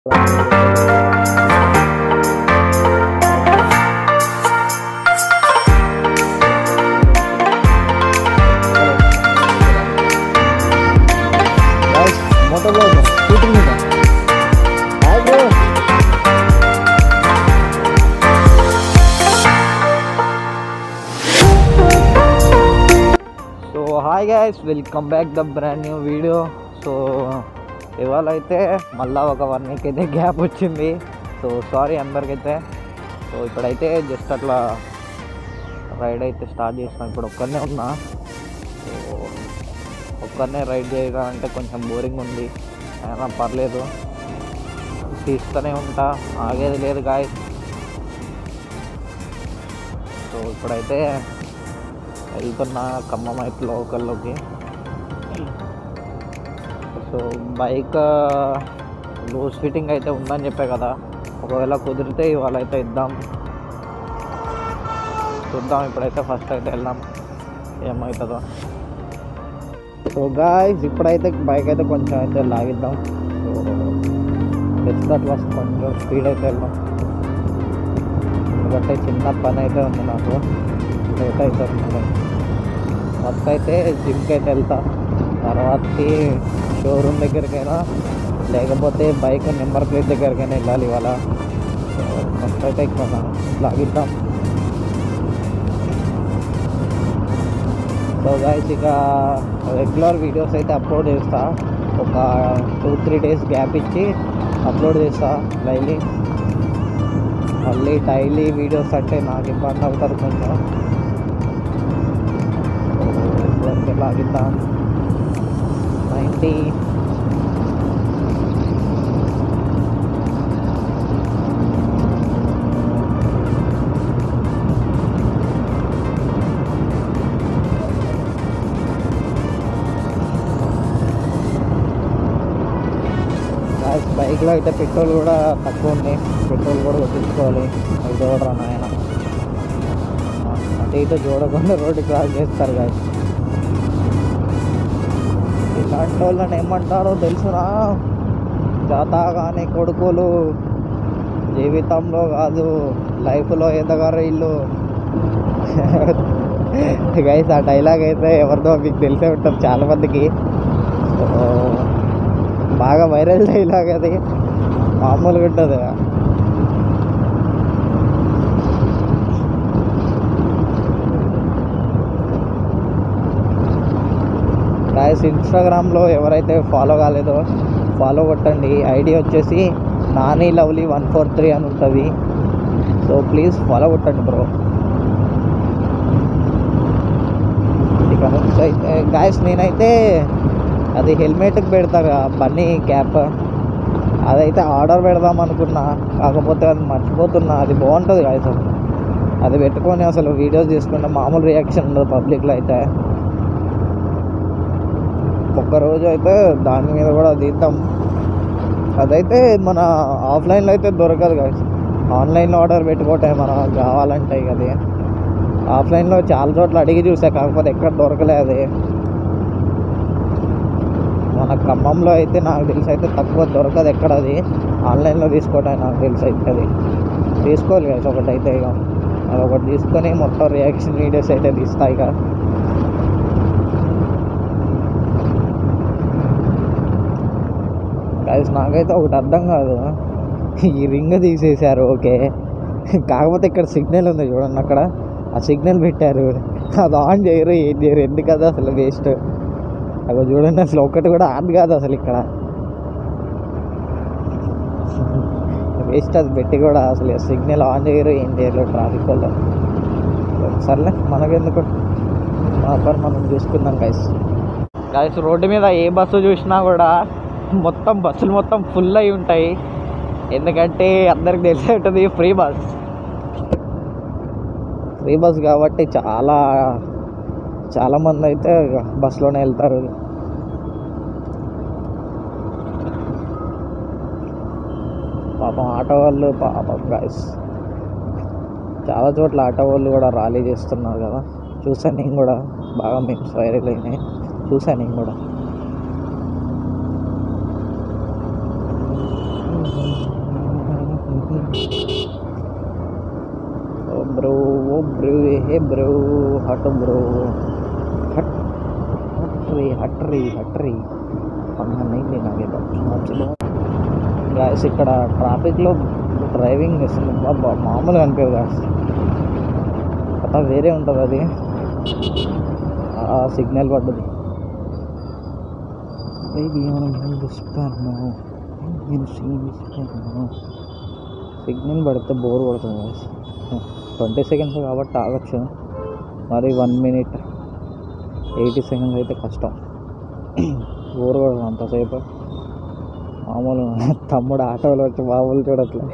मोटो vlog shooting में hi bro. So hi guys, welcome back the brand new video. So ఇవాళ అయితే మళ్ళీ ఒక 1 వీక్ అయితే గ్యాప్ వచ్చింది. సో సారీ అందరికైతే. సో ఇప్పుడైతే జస్ట్ అట్లా రైడ్ అయితే స్టార్ట్ చేసిన. ఇప్పుడు ఒక్కనే ఉన్నా. సో ఒక్కనే రైడ్ చేయడం అంటే కొంచెం బోరింగ్ ఉంది, అయినా పర్లేదు, తీస్తూనే ఉంటా, ఆగేది లేదు గాయస్. సో ఇప్పుడైతే వెళ్తున్నా ఖమ్మం అయితే లోకల్లోకి. సో బైక్ లూజ్ ఫిట్టింగ్ అయితే ఉందని చెప్పే కదా, ఒకవేళ కుదిరితే ఇవాళ అయితే ఇద్దాం, చూద్దాం. ఇప్పుడైతే ఫస్ట్ అయితే వెళ్దాం ఏమవుతుందో. సో గాయ్స్ ఇప్పుడైతే బైక్ అయితే కొంచెం అయితే లాగిద్దాం. సో జస్ట్ అట్లా కొంచెం స్పీడ్ అయితే వెళ్దాం, ఎందుకంటే చిన్న పని అయితే ఉంది నాకు, లేట్ అవుతుంది. ఫస్ట్ అయితే జిమ్కి అయితే వెళ్తా, తర్వాతకి షోరూమ్ దగ్గరికైనా లేకపోతే బైక్ నెంబర్ ప్లేట్ దగ్గరికైనా వెళ్ళాలి ఇవాళ. సో ఫస్ట్ అయితే ఇక్కడ లాగిద్దాం. సో గైస్ ఇక రెగ్యులర్ వీడియోస్ అయితే అప్లోడ్ చేస్తా, ఒక 2-3 డేస్ గ్యాప్ ఇచ్చి అప్లోడ్ చేస్తా డైలీ. మళ్ళీ డైలీ వీడియోస్ అంటే నాకు ఇబ్బంది అవుతుంది కొంచెం. సో లాగిద్దాం 90. బైక్లో అయితే పెట్రోల్ కూడా తక్కువ ఉంది, పెట్రోల్ కూడా కొట్టించుకోవాలి. అది చూడరా నాయన, అటు ఇటు చూడకుండా రోడ్డు క్రాస్ చేస్తారు కదా. ఇలాంటి వాళ్ళని ఏమంటారో తెలుసునా, జాతకాని కొడుకులు, జీవితంలో కాదు లైఫ్లో ఎదగారు ఇల్లు. గైస్ ఆ డైలాగ్ అయితే ఎవరిదో మీకు తెలిసే ఉంటుంది చాలామందికి, బాగా వైరల్ డైలాగ్ అది, మామూలుగా ఉంటుంది. గాయస్ ఇన్స్టాగ్రామ్లో ఎవరైతే ఫాలో కాలేదో ఫాలో కొట్టండి. ఐడి వచ్చేసి నాని లవ్లీ 143 అని ఉంటుంది. సో ప్లీజ్ ఫాలో కొట్టండి బ్రో. ఇక నుంచి అయితే గాయస్ నేనైతే అది హెల్మెట్కి పెడతా బన్నీ క్యాప్, అదైతే ఆర్డర్ పెడదాం అనుకున్నా, కాకపోతే అది మర్చిపోతున్నా. అది బాగుంటుంది గాయస్, అది పెట్టుకొని అసలు వీడియోస్ తీసుకుంటే మామూలు రియాక్షన్ ఉండదు పబ్లిక్లో అయితే. ఒక్కరోజు అయితే దాని మీద కూడా తీద్దాం. అదైతే మన ఆఫ్లైన్లో అయితే దొరకదు గాయస్, ఆన్లైన్లో ఆర్డర్ పెట్టుకోవటం మనకు కావాలంటే. అది ఆఫ్లైన్లో చాలా చోట్ల అడిగి చూసా, కాకపోతే ఎక్కడ దొరకలే. అది మన ఖమ్మంలో అయితే నాకు తెలిసి అయితే తక్కువ దొరకదు ఎక్కడ. అది ఆన్లైన్లో తీసుకోవటం నాకు తెలిసి అయితే అది తీసుకోవాలి కదా ఒకటి అయితే. ఇక అది ఒకటి తీసుకొని మొత్తం రియాక్షన్ వీడియోస్ అయితే తీస్తాయి ఇక. గైస్ నాకైతే ఒకటి అర్థం కాదు, ఈ రింగ్ తీసేశారు ఓకే, కాకపోతే ఇక్కడ సిగ్నల్ ఉంది చూడండి, అక్కడ ఆ సిగ్నల్ పెట్టారు, అది ఆన్ చేయరు, ఏం చేయరు, ఎందుకు కదా అసలు వేస్ట్. అక్కడ చూడండి అసలు ఒకటి కూడా ఆన్ కాదు అసలు ఇక్కడ, వేస్ట్ అది పెట్టి కూడా. అసలు సిగ్నల్ ఆన్ చేయరు, ఏం చేయరు ట్రాఫిక్ వాళ్ళు. సర్లే మనకెందుకు, మా పని మనం చూసుకుందాం గైస్. గైస్ రోడ్డు మీద ఏ బస్సు చూసినా కూడా మొత్తం బస్సులు మొత్తం ఫుల్ అయి ఉంటాయి, ఎందుకంటే అందరికి తెలిసే ఉంటుంది ఫ్రీ బస్. ఫ్రీ బస్ కాబట్టి చాలామంది అయితే బస్సులోనే వెళ్తారు. పాపం ఆటో వాళ్ళు, పాపం గాయస్ చాలా చోట్ల ఆటో వాళ్ళు కూడా ర్యాలీ చేస్తున్నారు కదా, చూసాను నేను కూడా, బాగా మీమ్స్ వైరల్ అయినాయి, చూసాను నేను కూడా. Bro oh bro hey bro హట్ బ్రో హట్ హట్రీ పన్నైంది నాకేదో గాయస్. ఇక్కడ ట్రాఫిక్లో డ్రైవింగ్ అసలు మామూలుగా అనిపించదు గాయస్. కథ వేరే ఉంటుంది అది. సిగ్నల్ పడ్డది. సిగ్నల్ పడితే బోర్ పడుతుంది గాయస్. 20 సెకండ్స్ కాబట్టి ఆగచ్చు. మరి 1 minute 80 seconds అయితే కష్టం. బోర్ పడుతుంది అంతసేపు. మామూలు తమ్ముడు ఆటోలో వచ్చి మామూలు చూడట్లే.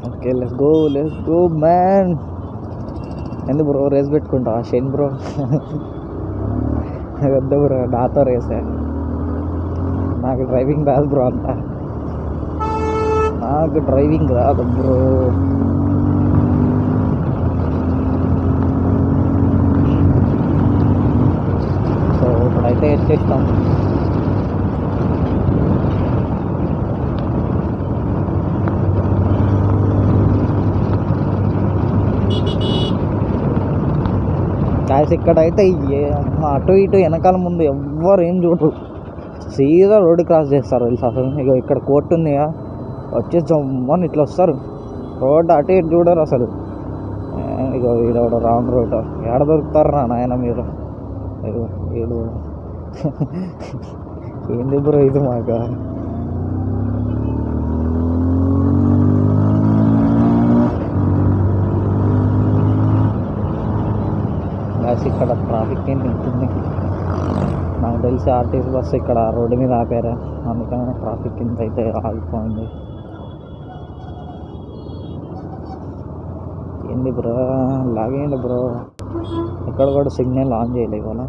Okay let's go man. ఎందుకు బ్రో రేస్ పెట్టుకుంటావా షెన్ బ్రో? వద్దు బ్రో, నాతో రేసే. నాకు డ్రైవింగ్ రాదు బ్రో, అంతా నాకు డ్రైవింగ్ రాదు బ్రో. సో ఇప్పుడైతే ఎత్తేస్తాం. గాయస్ ఇక్కడైతే అటు ఇటు వెనకాల ముందు ఎవ్వరు ఏం చూడరు, సీదా రోడ్డు క్రాస్ చేస్తారు తెలుసు అసలు. ఇక ఇక్కడ కోర్టు ఉంది, వచ్చి జమ్మని ఇట్లా వస్తారు. రోడ్డు అటు ఇటు చూడరు అసలు. ఇక ఈడ రాంగ్ రోడ్ ఏడ దొరుకుతారు రా నాయన మీరు. ఏడు ఏంది బ్రో ఇది మాకు. ఇక్కడ ట్రాఫిక్ ఏం తింటుంది నాకు తెలిసి. ఆర్టీసీ బస్సు ఇక్కడ రోడ్డు మీద ఆపారు, అందుకని ట్రాఫిక్ ఇంత అయితే ఆగిపోయింది. ఏంది బ్రో లాగేయండి బ్రో. ఇక్కడ కూడా సిగ్నల్ ఆన్ చేయలే ఇవాళ.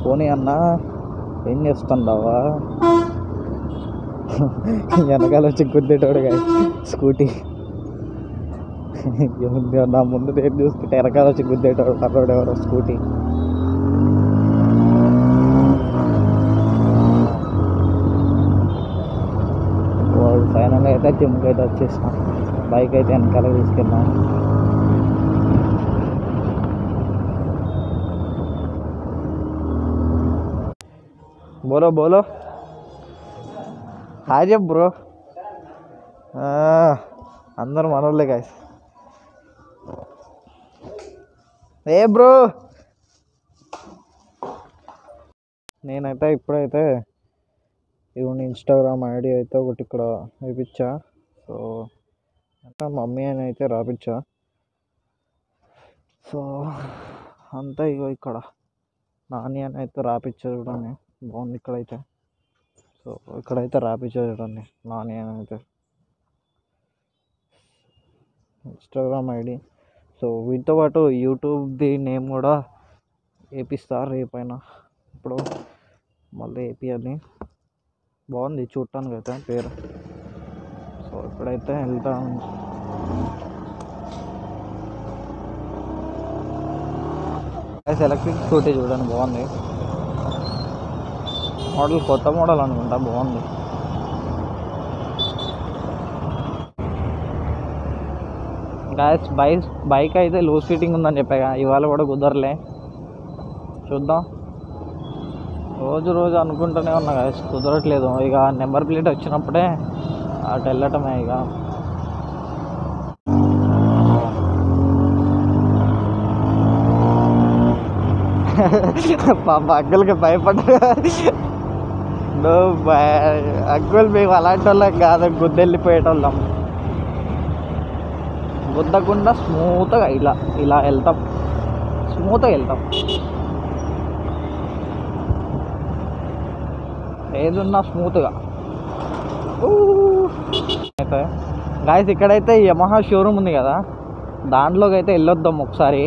పోనీ అన్న ఏం చేస్తుండవా? వెనకాల వచ్చి గుద్దేటోడు కాదు స్కూటీ. నా ముందు నేను చూసుకుంటే వెనకాల వచ్చి గుద్దేటోడు కర్రోడు ఎవరో స్కూటీ. ఫైనల్గా అయితే జిమ్కి అయితే వచ్చేసాం. బైక్ అయితే వెనకాల తీసుకెళ్ళాం. బోలో హాయ్ చెప్ బ్రో. అందరు మనోళ్ళే గాయస్. ఏ బ్రో నేనైతే ఇప్పుడైతే ఇవన్నీ ఇన్స్టాగ్రామ్ ఐడి అయితే ఒకటి ఇక్కడ వేయించా. సో మమ్మీ అని అయితే రాపించా. సో అంతా ఇగో ఇక్కడ నాని అని అయితే రాపించా చూడండి, బాగుంది ఇక్కడైతే. సో ఇక్కడైతే రాపించా చూడండి నాని అని అయితే ఇన్స్టాగ్రామ్ ఐడి. సో వీటితో పాటు యూట్యూబ్ది నేమ్ కూడా వేపిస్తారు రేపైనా. ఇప్పుడు మళ్ళీ వేపియాలి. బాగుంది చూడటానికి అయితే పేరు. సో ఇప్పుడైతే వెళ్తాం. ఎలక్ట్రిక్ స్కూటీ చూడండి బాగుంది. మోడల్ కొత్త మోడల్ అనుకుంటా, బాగుంది. గాయస్ బైక్ అయితే లూజ్ ఫిట్టింగ్ ఉందని చెప్పాగా, ఇవాళ కూడా కుదరలే. చూద్దాం. రోజు అనుకుంటూనే ఉన్నా గాయస్, కుదరట్లేదు. ఇక నెంబర్ ప్లేట్ వచ్చినప్పుడే అటు వెళ్ళటమే. ఇక పాప అక్కలకి భయపడ్డా. అక్కులు మేము అలాంటి వాళ్ళం కాదు, గుద్దెళ్ళిపోయేటోళ్ళం. గుద్దకుండా స్మూత్గా ఇలా వెళ్తాం, స్మూత్గా వెళ్తాం. ఏదున్నా స్మూత్గా. అయితే గాయస్ ఇక్కడైతే యమహా షోరూమ్ ఉంది కదా, దాంట్లోకి అయితే వెళ్ళొద్దాం ఒకసారి.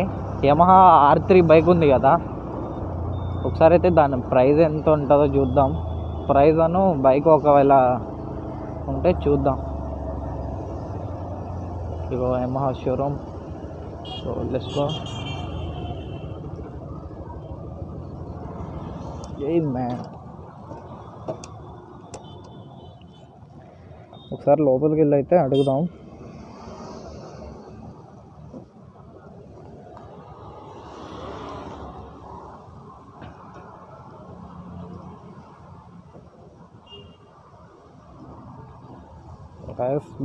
యమహా R3 బైక్ ఉంది కదా, ఒకసారి అయితే దాని ప్రైస్ ఎంత ఉంటుందో చూద్దాం. ప్రైస్ అను బైక్ ఒకవేళ ఉంటే చూద్దాం. ఇగో Yamaha showroom. So let's go. Hey man ఒకసారి లోపలికి వెళ్ళి అయితే అడుగుదాం.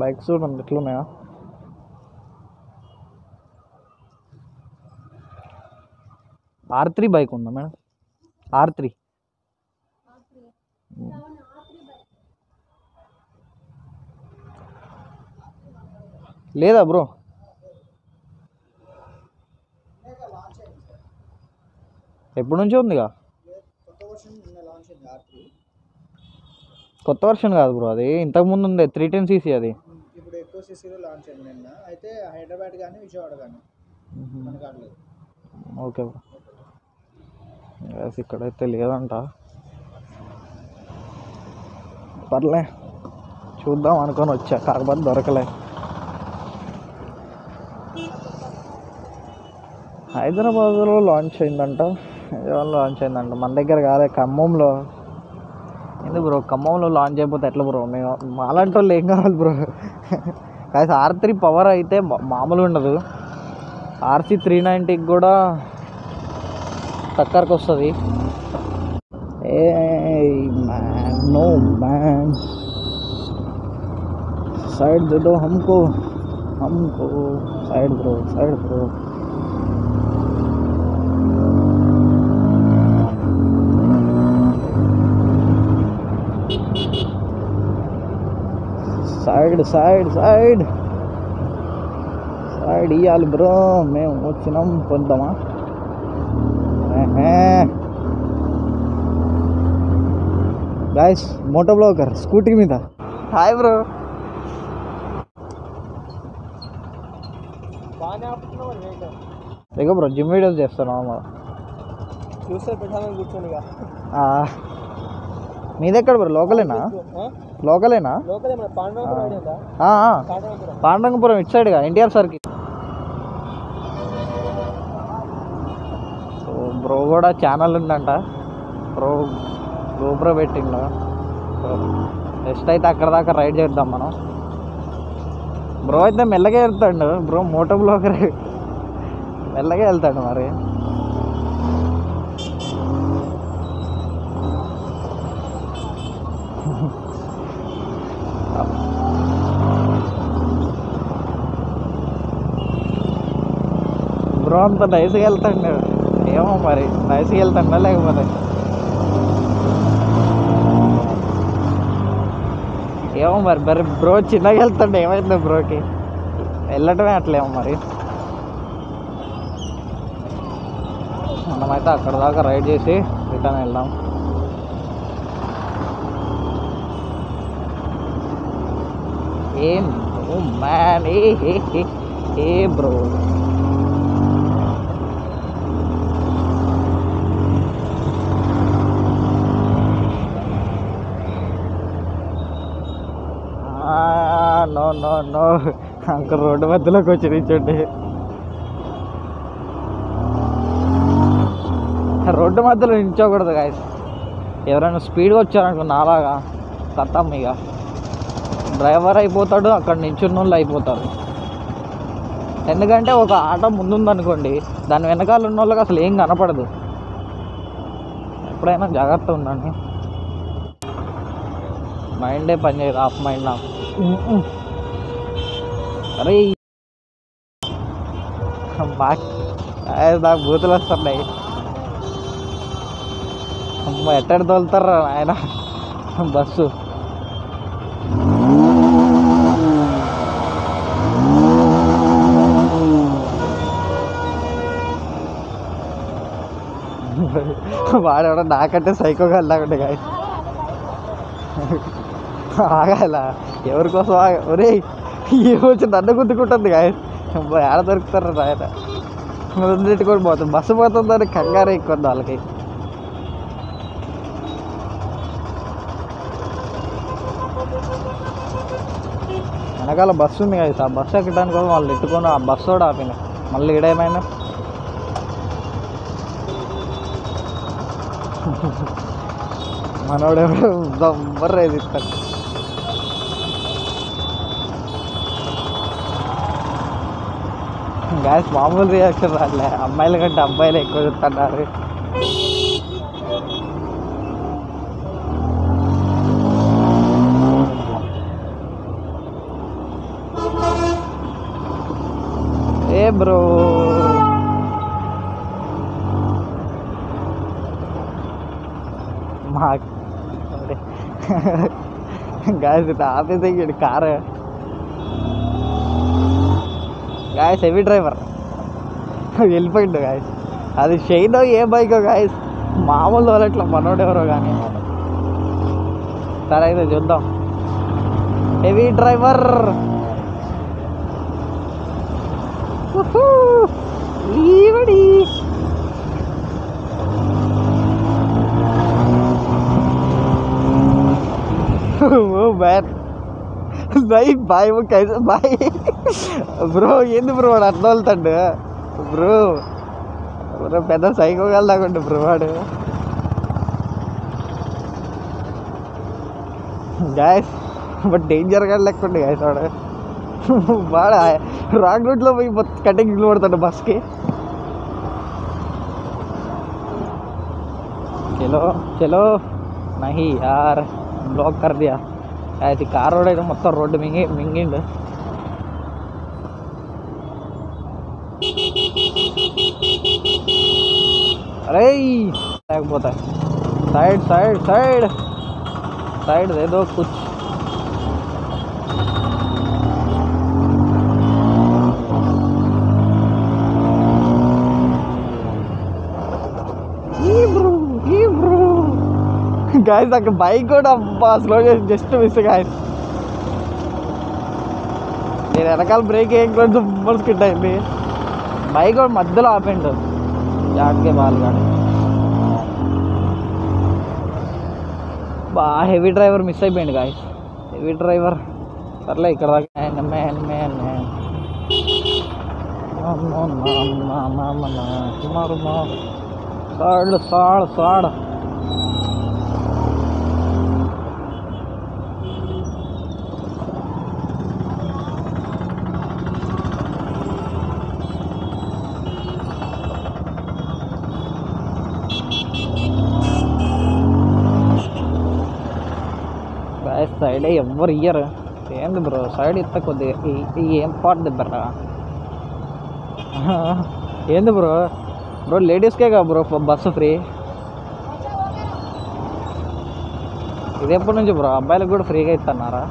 బైక్స్ చూడండి ఎట్లున్నాయా. R3 బైక్ ఉందా మేడం? R3 లేదా బ్రో? ఎప్పటి నుంచో ఉందిగా. కొత్త వర్షన్ కాదు బ్రో, అది ఇంతకుముందు ఉంది 310cc. అది ఇప్పుడు ఎక్కువ సీసీలో లాంచ్ అయింది నిన్న. అయితే హైదరాబాద్ కానీ విజయవాడ కానీ ఓకే బ్రో. ఇక్కడైతే లేదంట, పర్లే చూద్దాం అనుకొని వచ్చా, కాకపోతే దొరకలే. హైదరాబాద్లో లాంచ్ అయిందంట, హైదరాబాద్లో లాంచ్ అయిందంట, మన దగ్గర కాలే. ఖమ్మంలో ఎందుకు బ్రో? ఖమ్మంలో లాంచ్ అయిపోతే ఎట్లా బ్రో? మేము మాలాంటి వాళ్ళు ఏం కావాలి బ్రో? కాదు R3 పవర్ అయితే మామూలు ఉండదు. RC 390కి కూడా టక్కర్కి వస్తుంది. Hey man, no man, side दे दो हमको, हमको side bro, side bro. Side side side side ఇవ్వాలి బ్రో. మేము వచ్చినాం, పొద్దామా? గాయస్ మోటో బ్లాగర్ స్కూటీ మీద. Hi bro. ఇక బ్రో జిమ్ వీడియోస్ చేస్తాను చూస్తే పెట్టాలని కూర్చొని. మీదెక్కడ బ్రో? లోకలేనా? లోకలేనా? పాండరంగపురం ఇటు సైడ్గా ఎన్టీఆర్ సర్కిల్. సో బ్రో కూడా ఛానల్ ఉందంట, బ్రో గోప్రో పెట్టిండు. నెక్స్ట్ అయితే అక్కడ దాకా రైడ్ చేద్దాం మనం. బ్రో అయితే మెల్లగా వెళ్తాడు బ్రో, మోటో బ్లాగర్ మెల్లగా వెళ్తాడు మరి. బ్రో అంత నైస్గా వెళ్తాడు, ఏమో మరి నైస్గా వెళ్తాడా లేకపోతే ఏమో మరి. మరి బ్రో చిన్నగా వెళ్తాడు, ఏమైంది బ్రోకి? వెళ్ళటమే అట్లేమో మరి. మనమైతే అక్కడ దాకా రైడ్ చేసి రిటర్న్ వెళ్దాం. ఏం మ్యాన్, ఏ బ్రో నో నో నో, అంక రోడ్డు మధ్యలోకి వచ్చి నిల్చోండి. రోడ్డు మధ్యలో నిల్చోకూడదు గాయస్. ఎవరైనా స్పీడ్గా వచ్చారనుకో నాలాగా కథం, ఇక డ్రైవర్ అయిపోతాడు, అక్కడ నిల్చున్న వాళ్ళు అయిపోతారు. ఎందుకంటే ఒక ఆటో ముందుందనుకోండి, దాని వెనకాల ఉన్న వాళ్ళకి అసలు ఏం కనపడదు. ఎప్పుడైనా జాగ్రత్త ఉండండి. మైండే పని చేయదు, హాఫ్ మైండ్ నాకు. అరే నాకు బూతులు వస్తున్నాయి. ఎట్టడి తోలుతారా ఆయన బస్సు. వాడేవాడ నాకంటే సైకోగా వెళ్ళాకుంటే గాయ ఆగాల. ఎవరికోసం ఒరే ఏమొచ్చి నన్ను గుద్దుకుంటుంది గాయ. ఏడ దొరుకుతారా ఆయన? ముందుకొని పోతుంది, బస్సు పోతుందని కంగారు ఎక్కువ వాళ్ళకి. వెనకాల బస్సు ఉంది కదా, ఆ బస్సు ఎక్కడానికి కోసం వాళ్ళు ఎత్తుకొని ఆ బస్సు కూడా ఆపిన. మళ్ళీ ఈడేమైనా మనోడు బంపర్ రైజ్ ఇస్తాడు. గ్యాస్ మామూలు రియాక్షన్ రాలే, అమ్మాయిల కంటే అబ్బాయిలు ఎక్కువ చూస్తున్నారు. ఏ బ్రో మా గాయస్ ఇట్లా ఆపేసి కారు. గాయస్ హెవీ డ్రైవర్ వెళ్ళిపోయిండు గాయస్. అది షైనో ఏ బైకో గాయస్, మామూలు వాళ్ళట్లా మనోడు ఎవరో కానీ. సరే అయితే చూద్దాం. హెవీ డ్రైవర్ ఓ బ్యాన్ भाई भाई वो कैसे भाई బ్రో ఏంది బ్రో వాడు అర్థం వెళ్తాడు బ్రో. బ్రో పెద్ద సైకో వెళ్ళాకుండు బ్రో వాడు. గాయస్ బట్ డేంజర్గా లేకుండే గాయస్ వాడు. వాడు రాంగ్ రూట్లో పోయి కటింగ్ పడతాడు బస్కి. చలో చలో నహీ యార్ బ్లాక్ కర్ దియా. అది కార్ రోడ్ అయితే మొత్తం రోడ్డు మింగిండు. అరే లేకపోతే సైడ్ సైడ్ సైడ్ సైడ్ ఏదో కుచ్. గాయస్ నాకు బైక్ కూడా అబ్బా స్లో చేసి జస్ట్ మిస్ గాయస్. నేను వెనకాల బ్రేక్ వేయకుండా సూపర్ స్కిట్ అయింది. బైక్ కూడా మధ్యలో ఆపిండు జాగ్కే బాల్ కానీ. బాగా హెవీ డ్రైవర్ మిస్ అయిపోయింది గాయస్. హెవీ డ్రైవర్ సర్లే ఇక్కడ దాకా man man sad sad sad. Side ఎవ్వరు ఇయ్యరు. ఏంది బ్రో సైడ్ ఇస్తా కొద్దిగా ఏం పాటు దిబ్బరా. ఏంది బ్రో బ్రో లేడీస్కే కదా బ్రో బస్సు ఫ్రీ. ఇది ఎప్పటి నుంచి బ్రో అబ్బాయిలకు కూడా ఫ్రీగా ఇస్తున్నారా?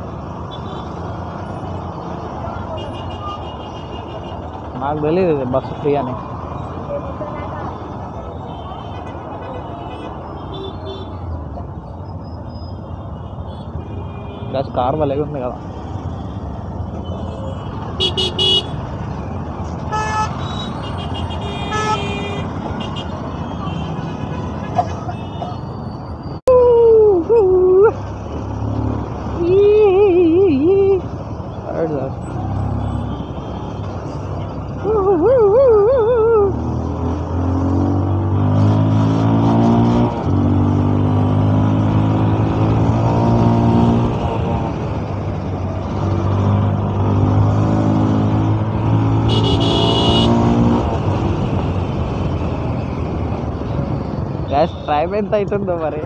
నాకు తెలియదు ఇది బస్సు ఫ్రీ అని. బస్ కార్ భలేగా ఉంది కదా. టైం ఎంత అవుతుందో మరి.